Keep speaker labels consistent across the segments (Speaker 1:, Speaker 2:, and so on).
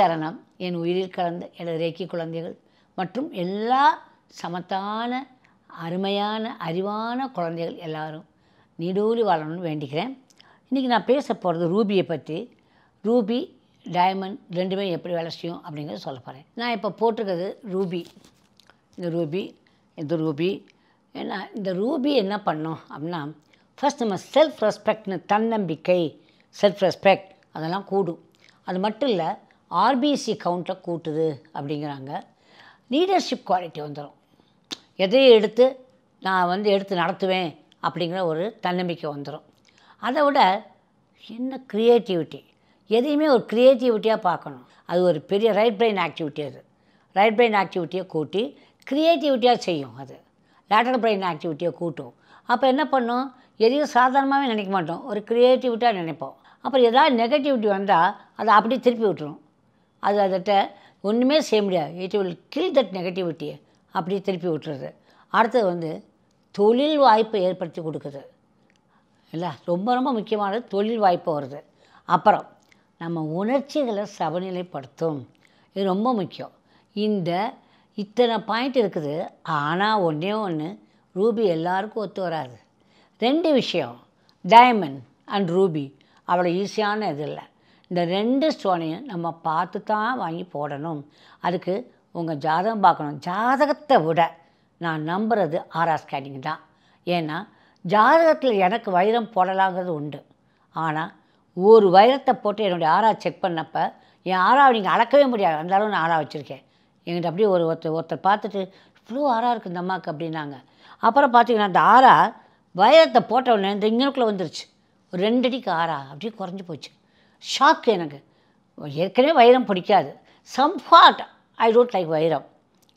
Speaker 1: சரணம் என் உயிரில் கலந்த எனது ரேக்கி குழந்தைகள் மற்றும் எல்லா சமத்தான அருமையான அறிவான குழந்தைகள் எல்லாரும் நீடூழி வாழணும்னு வேண்டிக்கிறேன். இன்றைக்கி நான் பேச போகிறது ரூபியை பற்றி. ரூபி டைமண்ட் ரெண்டுமே எப்படி வேலை செய்யும் அப்படிங்கிறத சொல்ல போகிறேன். நான் இப்போ போட்டிருக்கிறது ரூபி. இந்த ரூபி ஏன்னா இந்த ரூபி என்ன பண்ணோம் அப்படின்னா, ஃபஸ்ட் நம்ம செல்ஃப் ரெஸ்பெக்ட்னு தன்னம்பிக்கை, செல்ஃப் ரெஸ்பெக்ட் அதெல்லாம் கூடும். அது மட்டும் இல்லை, ஆர்பிசி கவுண்ட்டை கூட்டுது அப்படிங்கிறாங்க. லீடர்ஷிப் குவாலிட்டி வந்துடும். எதையும் எடுத்து நடத்துவேன் அப்படிங்கிற ஒரு தன்னம்பிக்கை வந்துடும். அதை விட என்ன க்ரியேட்டிவிட்டி, எதையுமே ஒரு க்ரியேட்டிவிட்டியாக பார்க்கணும். அது ஒரு பெரிய ரைட் பிரெயின் ஆக்டிவிட்டி. அது ரைட் பிரெயின் ஆக்டிவிட்டியை கூட்டி க்ரியேட்டிவிட்டியாக செய்யும். அது லேட்டரல் பிரெயின் ஆக்டிவிட்டியை கூட்டும். அப்போ என்ன பண்ணும், எதையும் சாதாரணமாகவே நினைக்க மாட்டோம், ஒரு க்ரியேட்டிவிட்டியாக நினைப்போம். அப்புறம் ஏதாவது நெகட்டிவிட்டி வந்தால் அதை அப்படியே திருப்பி விட்டுரும். அதட்ட ஒன்றுமே செய்ய முடியாது. இட் வில் கில் தட் நெகட்டிவிட்டியை அப்படியே திருப்பி விட்டுறது. அடுத்தது தொழில் வாய்ப்பை ஏற்படுத்தி கொடுக்குது. இல்லை, ரொம்ப ரொம்ப முக்கியமானது தொழில் வாய்ப்பு வருது. அப்புறம் நம்ம உணர்ச்சிகளை சமநிலைப்படுத்தும். இது ரொம்ப முக்கியம். இத்தனை பாயிண்ட் இருக்குது. ஆனால் ஒன்று ரூபி எல்லாருக்கும் ஒத்து வராது. 2 விஷயம், டைமண்ட் அண்ட் ரூபி அவ்வளோ ஈஸியான இது இல்லை. இந்த 2 ஸ்டோனையும் நம்ம பார்த்து தான் வாங்கி போடணும். அதுக்கு உங்கள் ஜாதகம் பார்க்கணும். ஜாதகத்தை விட நான் நம்புறது ஆரா ஸ்கேனிங் தான். ஏன்னா ஜாதகத்தில் எனக்கு வைரம் போடலாங்கிறது உண்டு. ஆனால் ஒரு வைரத்தை போட்டு என்னுடைய ஆரா செக் பண்ணப்போ என் ஆராவை நீங்கள் அளக்கவே முடியாது. அந்த அளவு நான் ஆரா வச்சுருக்கேன். எங்கிட்ட அப்படியே ஒருத்தர் பார்த்துட்டு இவ்வளோ ஆரா இருக்குது இந்த அம்மாவுக்கு அப்படின்னாங்க. அப்புறம் பார்த்தீங்கன்னா அந்த ஆரா வைரத்தை போட்ட உடனே இந்த இங்கனுக்குள்ளே வந்துருச்சு. ஒரு 2 அடிக்கு ஆரா அப்படியே குறைஞ்சி போச்சு. ஷாக்கு எனக்கு. ஏற்கனவே வைரம் பிடிக்காது. சம்வாட் ஐ டோன்ட் லைக் வைரம்.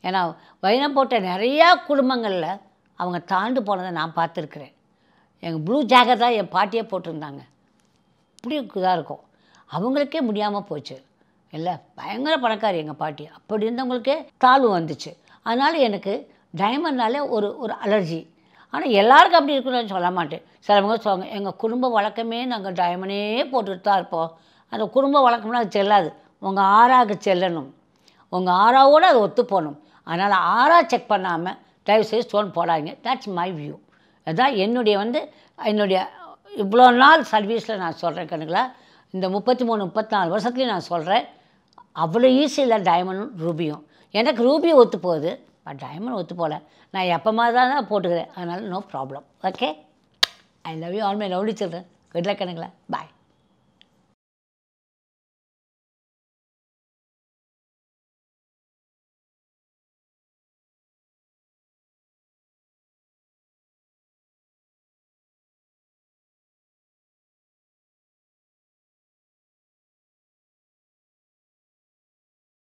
Speaker 1: ஏன்னா வைரம் போட்ட நிறையா குடும்பங்களில் அவங்க தாண்டு போனதை நான் பார்த்துருக்குறேன். எங்கள் ப்ளூ ஜாக்கெட் தான் என் பாட்டியே போட்டிருந்தாங்க. இப்படி இதாக இருக்கும். அவங்களுக்கே முடியாமல் போச்சு. இல்லை, பயங்கர பணக்காரி எங்கள் பாட்டி. அப்படி இருந்தவங்களுக்கே தாழ்வு வந்துச்சு. அதனால் எனக்கு டைமண்ட்னாலே ஒரு அலர்ஜி. ஆனால் எல்லாருக்கும் அப்படி இருக்குன்னு சொல்ல மாட்டேன். சிலவங்க சொல்லுவாங்க, எங்கள் குடும்ப வழக்கமே நாங்கள் டைமண்டே போட்டுட்டு தான் இருப்போம். அந்த குடும்ப வழக்கம்னா அது செல்லாது. உங்கள் ஆறாவுக்கு செல்லணும். உங்கள் ஆறாவோடு அது ஒத்து போகணும். அதனால் ஆறா செக் பண்ணாமல் தயவுசெய்து ஸ்டோன் போடாதீங்க. That's my view. அதுதான் என்னுடைய இவ்வளோ நாள் சர்வீஸில் நான் சொல்கிறேன் கணக்கில். இந்த 33-34 வருஷத்துலேயும் நான் சொல்கிறேன். அவ்வளோ ஈஸி இல்லை டைமண்டும் ரூபியும். எனக்கு ரூபி ஒத்து போகுது, பட் டைமண்ட் ஒத்து போகல. நான் எப்போ தான் போட்டுக்கிறேன். அதனால் no problem. Okay, I love you all my lovely children. Good luck கணக்கில். பாய்.